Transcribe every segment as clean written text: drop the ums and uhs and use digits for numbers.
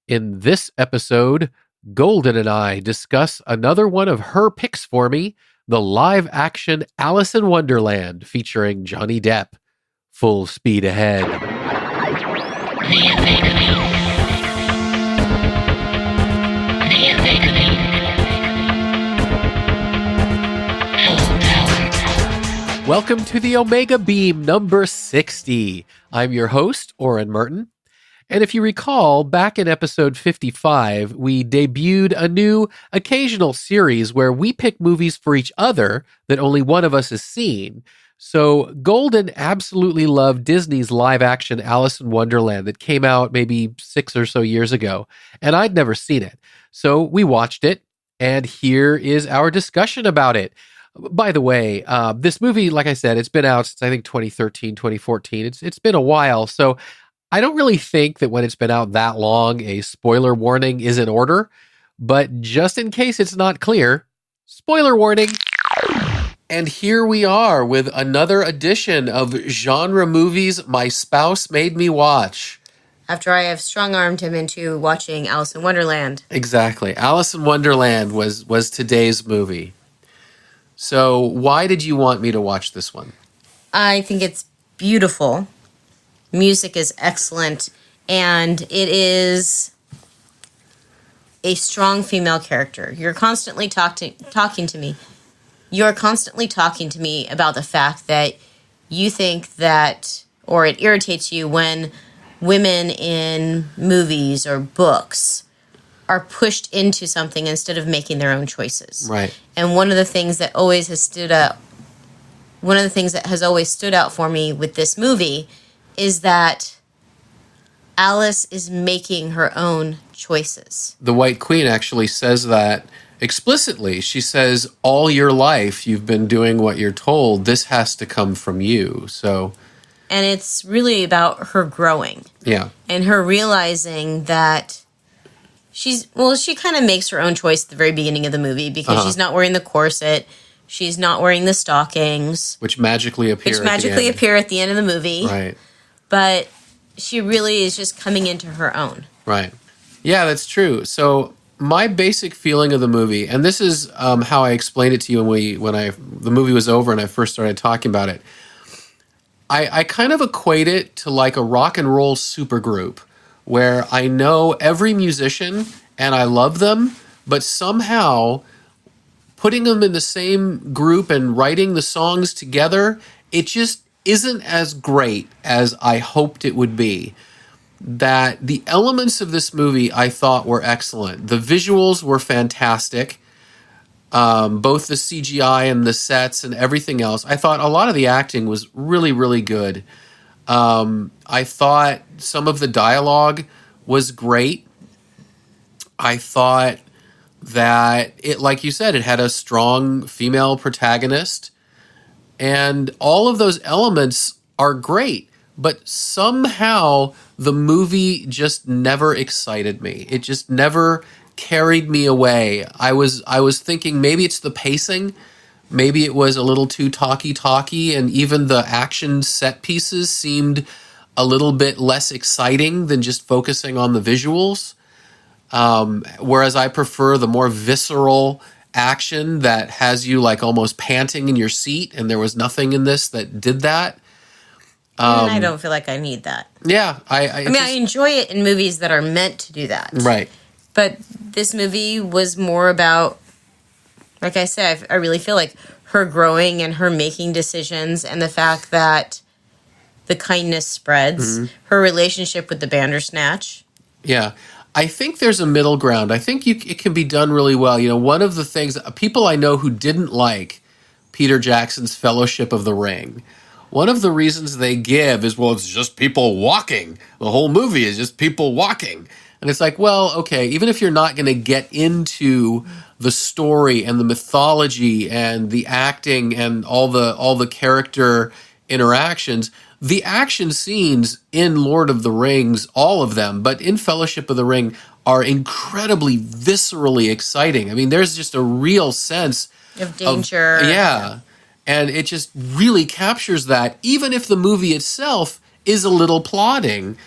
In this episode, Golden and I discuss another one of her picks for me, the live-action Alice in Wonderland featuring Johnny Depp. Full speed ahead. Welcome to the Omega Beam number 60. I'm your host, Orren Merton. And if you recall, back in episode 55, we debuted a new occasional series where we pick movies for each other that only one of us has seen. So Golden absolutely loved Disney's live-action Alice in Wonderland that came out maybe 6 or so years ago, and I'd never seen it. So we watched it, and here is our discussion about it. By the way, this movie, like I said, it's been out since I think 2013, 2014. It's been a while, so I don't really think that when it's been out that long, a spoiler warning is in order. But just in case it's not clear, spoiler warning. And here we are with another edition of Genre Movies My Spouse Made Me Watch. After I have strong-armed him into watching Alice in Wonderland. Exactly. Alice in Wonderland was today's movie. So why did you want me to watch this one? I think it's beautiful. Music is excellent. And it is a strong female character. You're constantly talking to me. You're constantly talking to me about the fact that you think that, or it irritates you when women in movies or books are pushed into something instead of making their own choices. Right. And one of the things that has always stood out for me with this movie is that Alice is making her own choices. The White Queen actually says that explicitly. She says, all your life you've been doing what you're told. This has to come from you. And it's really about her growing. Yeah. And her realizing that she kind of makes her own choice at the very beginning of the movie because she's not wearing the corset. She's not wearing the stockings. Which magically appear at the end of the movie. Right. But she really is just coming into her own. Right. Yeah, that's true. So my basic feeling of the movie, and this is how I explained it to you when the movie was over and I first started talking about it. I kind of equate it to like a rock and roll supergroup where I know every musician and I love them, but somehow putting them in the same group and writing the songs together, it just isn't as great as I hoped it would be. That the elements of this movie I thought were excellent. The visuals were fantastic. Both the CGI and the sets and everything else. I thought a lot of the acting was really, really good. I thought some of the dialogue was great. I thought that it, like you said, it had a strong female protagonist. And all of those elements are great. But somehow the movie just never excited me. It just never carried me away. I was thinking maybe it's the pacing. Maybe it was a little too talky, and even the action set pieces seemed a little bit less exciting than just focusing on the visuals. Whereas I prefer the more visceral action that has you like almost panting in your seat, and there was nothing in this that did that. I don't feel like I need that. Yeah. I enjoy it in movies that are meant to do that. Right. But this movie was more about, like I said, I really feel like her growing and her making decisions and the fact that the kindness spreads, her relationship with the Bandersnatch. Yeah. I think there's a middle ground. I think it can be done really well. You know, one of the things, people I know who didn't like Peter Jackson's Fellowship of the Ring, one of the reasons they give is, well, it's just people walking. The whole movie is just people walking. And it's like, well, okay, even if you're not going to get into the story and the mythology and the acting and all the character interactions, the action scenes in Lord of the Rings, all of them, but in Fellowship of the Ring, are incredibly viscerally exciting. I mean, there's just a real sense of danger. Yeah. And it just really captures that, even if the movie itself is a little plodding.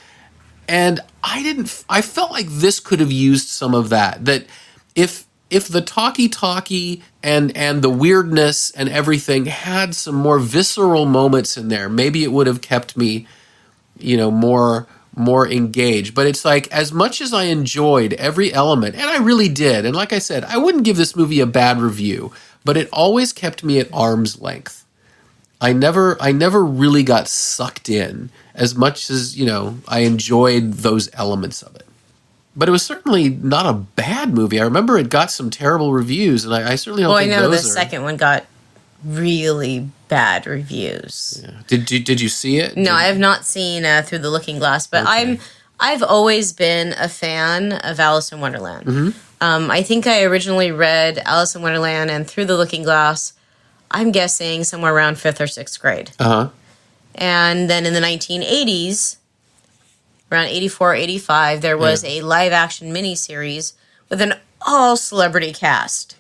And I felt like this could have used some of that. That if the talkie and the weirdness and everything had some more visceral moments in there, maybe it would have kept me, more engaged. But it's like, as much as I enjoyed every element, and I really did, and like I said, I wouldn't give this movie a bad review, but it always kept me at arm's length. I never really got sucked in as much as, I enjoyed those elements of it. But it was certainly not a bad movie. I remember it got some terrible reviews, and I certainly don't think those are... Well, I know the second one got really bad reviews. Yeah. Did you see it? No, I have not seen Through the Looking Glass, but Okay. I've always been a fan of Alice in Wonderland. Mm-hmm. I think I originally read Alice in Wonderland and Through the Looking Glass, I'm guessing somewhere around 5th or 6th grade. Uh-huh. And then in the 1980s, around 84, 85, there was a live-action miniseries with an all-celebrity cast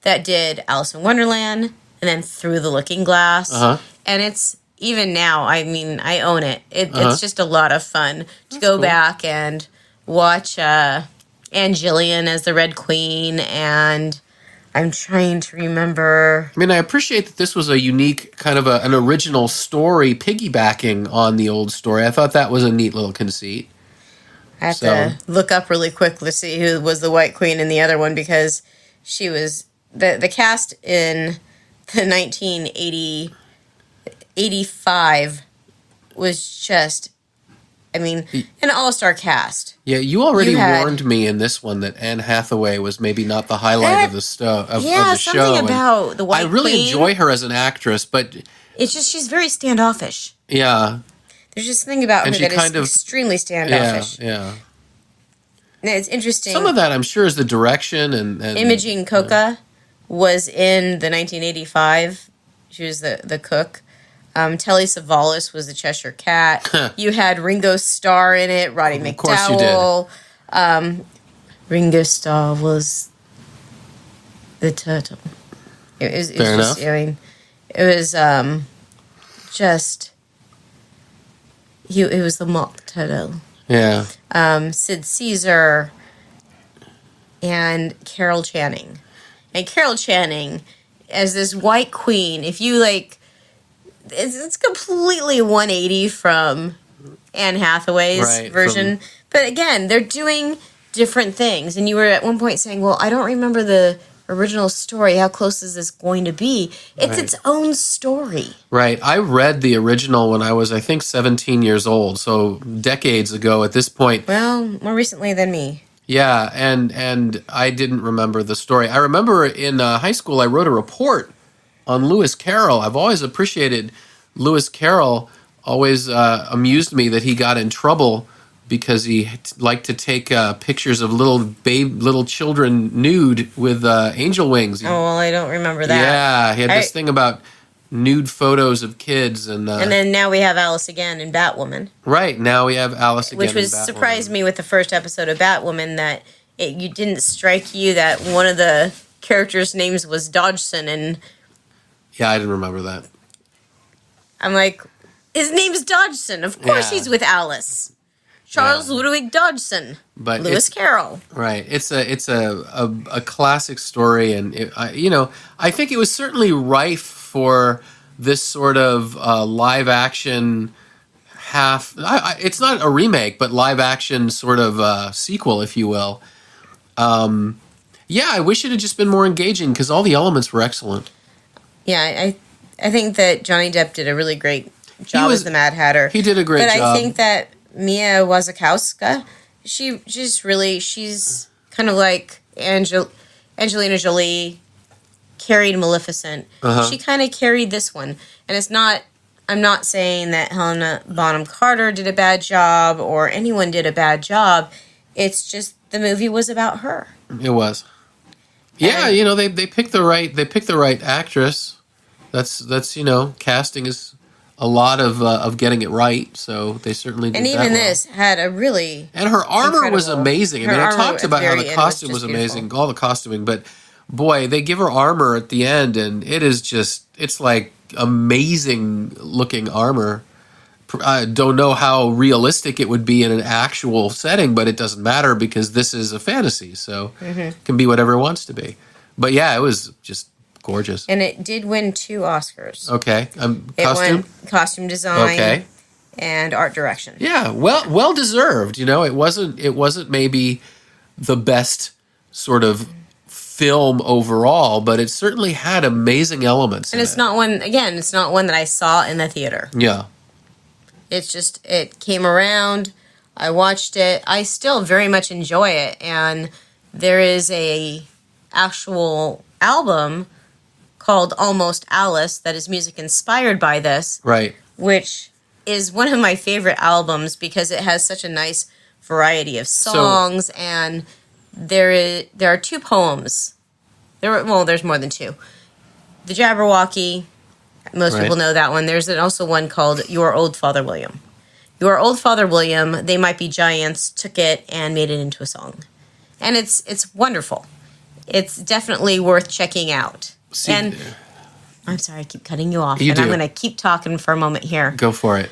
that did Alice in Wonderland and then Through the Looking Glass. Uh-huh. And it's, even now, I mean, I own it. It's just a lot of fun to go back and watch Anne Gillian as the Red Queen, and I'm trying to remember... I mean, I appreciate that this was a unique kind of an original story piggybacking on the old story. I thought that was a neat little conceit. I have to look up really quick to see who was the White Queen in the other one, because she was... The cast in the 1985 was just... I mean, an all-star cast. Yeah, you already warned me in this one that Anne Hathaway was maybe not the highlight of the show. Something about the White Queen. I really enjoy her as an actress, but... It's just she's very standoffish. Yeah. There's just something about her that is extremely standoffish. Yeah. And it's interesting. Some of that, I'm sure, is the direction and Imogen Coca was in the 1985. She was the cook. Telly Savalas was the Cheshire Cat. You had Ringo Starr in it. Roddy McDowall. Of course you did. Ringo Starr was the turtle. It was Fair enough. I mean, it was just... It was the mock turtle. Yeah. Sid Caesar and Carol Channing. And Carol Channing as this White Queen, if you like... It's completely 180 from Anne Hathaway's version. But again, they're doing different things. And you were at one point saying, well, I don't remember the original story. How close is this going to be? It's its own story. Right. I read the original when I was, I think, 17 years old. So decades ago at this point. Well, more recently than me. Yeah, and I didn't remember the story. I remember in high school I wrote a report on Lewis Carroll. I've always appreciated Lewis Carroll. Always amused me that he got in trouble because he liked to take pictures of little children nude with angel wings. Well, I don't remember that. Yeah, he had this thing about nude photos of kids. And then now we have Alice again in Batwoman. Right, now we have Alice again in Batwoman. Which surprised me with the first episode of Batwoman, that you didn't strike you that one of the characters' names was Dodgson, and... Yeah, I didn't remember that. I'm like, his name's Dodgson. Of course he's with Alice. Charles Ludwig Dodgson. But Lewis Carroll. Right. It's a classic story, and I think it was certainly rife for this sort of live action it's not a remake, but live action sort of sequel, if you will. I wish it had just been more engaging because all the elements were excellent. Yeah, I think that Johnny Depp did a really great job as the Mad Hatter. He did a great job. But I think that Mia Wasikowska, she's kind of like Angelina Jolie carried Maleficent. She kind of carried this one. And it's not... I'm not saying that Helena Bonham Carter did a bad job or anyone did a bad job. It's just the movie was about her. It was. Yeah, they picked the right actress. That's casting is a lot of getting it right. So they certainly did. And even this had a really her armor was amazing. I mean, I talked about how the costume was amazing, all the costuming, but boy, they give her armor at the end, and it's like amazing looking armor. I don't know how realistic it would be in an actual setting, but it doesn't matter because this is a fantasy, so it can be whatever it wants to be. But yeah, it was just gorgeous. And it did win 2 Oscars. Okay, It costume. won costume design Okay, and art direction. yeah, well deserved. You know, it wasn't maybe the best sort of film overall, but it certainly had amazing elements. And it's not one that I saw in the theater. Yeah. It's just, it came around, I watched it, I still very much enjoy it, and there is a actual album called Almost Alice that is music inspired by this, Right. which is one of my favorite albums because it has such a nice variety of songs, and there are 2 poems. There's more than 2. The Jabberwocky, most people know that one. There's also one called Your Old Father William. Your Old Father William, They Might Be Giants, took it and made it into a song. And it's wonderful. It's definitely worth checking out. And I'm sorry, I keep cutting you off. I'm going to keep talking for a moment here. Go for it.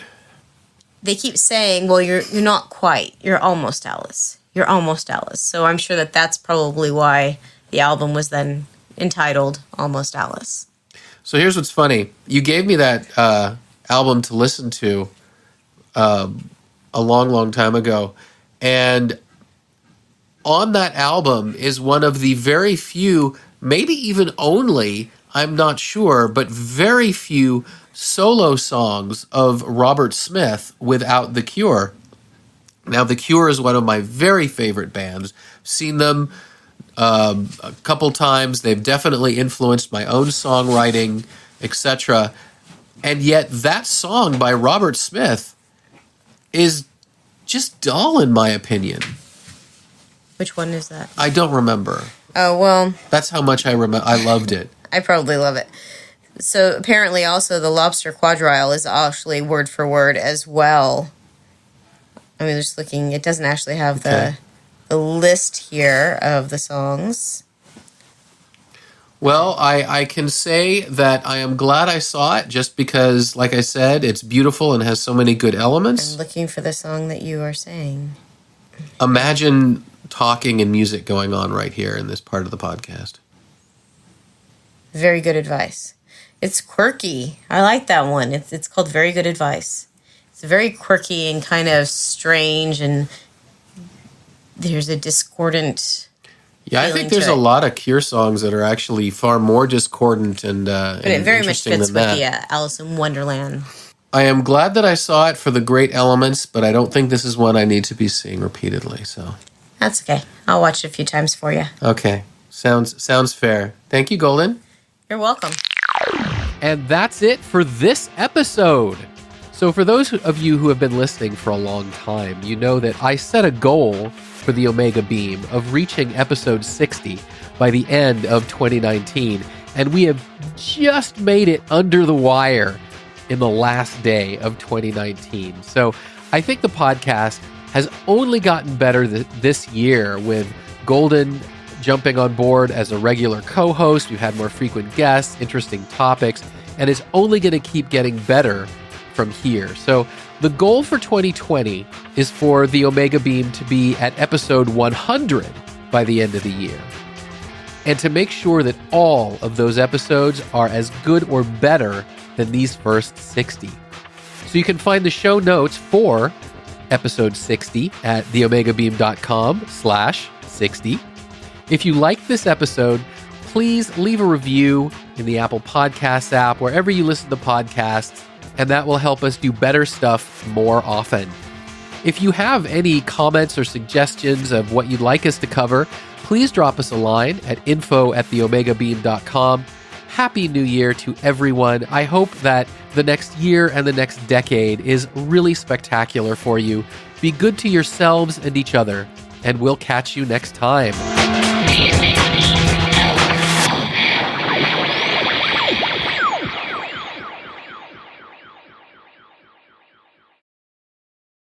They keep saying, well, you're not quite. You're almost Alice. You're almost Alice. So I'm sure that's probably why the album was then entitled Almost Alice. So here's what's funny. You gave me that album to listen to a long, long time ago. And on that album is one of the very few, maybe even only, I'm not sure, but very few solo songs of Robert Smith without The Cure. Now, The Cure is one of my very favorite bands. Seen them a couple times. They've definitely influenced my own songwriting, etc. And yet that song by Robert Smith is just dull in my opinion. Which one is that? I don't remember. Oh, well. That's how much I loved it. I probably love it. So apparently also the Lobster Quadrille is actually word for word as well. I mean, just looking, it doesn't actually have the list here of the songs. Well, I can say that I am glad I saw it just because, like I said, it's beautiful and has so many good elements. I'm looking for the song that you are saying. Imagine talking and music going on right here in this part of the podcast. Very good advice. It's quirky. I like that one. It's called Very Good Advice. It's very quirky and kind of strange, and there's a discordant. Yeah, I think there's a lot of Cure songs that are actually far more discordant and but it very much fits with that. the Alice in Wonderland. I am glad that I saw it for the great elements, but I don't think this is one I need to be seeing repeatedly. So that's okay. I'll watch it a few times for you. Okay, sounds fair. Thank you, Golden. You're welcome. And that's it for this episode. So for those of you who have been listening for a long time, you know that I set a goal for the Omega Beam of reaching episode 60 by the end of 2019. And we have just made it under the wire in the last day of 2019. So I think the podcast has only gotten better this year with Golden jumping on board as a regular co-host. We've had more frequent guests, interesting topics, and it's only going to keep getting better from here. So the goal for 2020 is for the Omega Beam to be at episode 100 by the end of the year. And to make sure that all of those episodes are as good or better than these first 60. So you can find the show notes for episode 60 at theomegabeam.com/60. If you like this episode, please leave a review in the Apple Podcasts app, wherever you listen to podcasts, and that will help us do better stuff more often. If you have any comments or suggestions of what you'd like us to cover, please drop us a line at info@theomegabeam.com. Happy New Year to everyone. I hope that the next year and the next decade is really spectacular for you. Be good to yourselves and each other, and we'll catch you next time.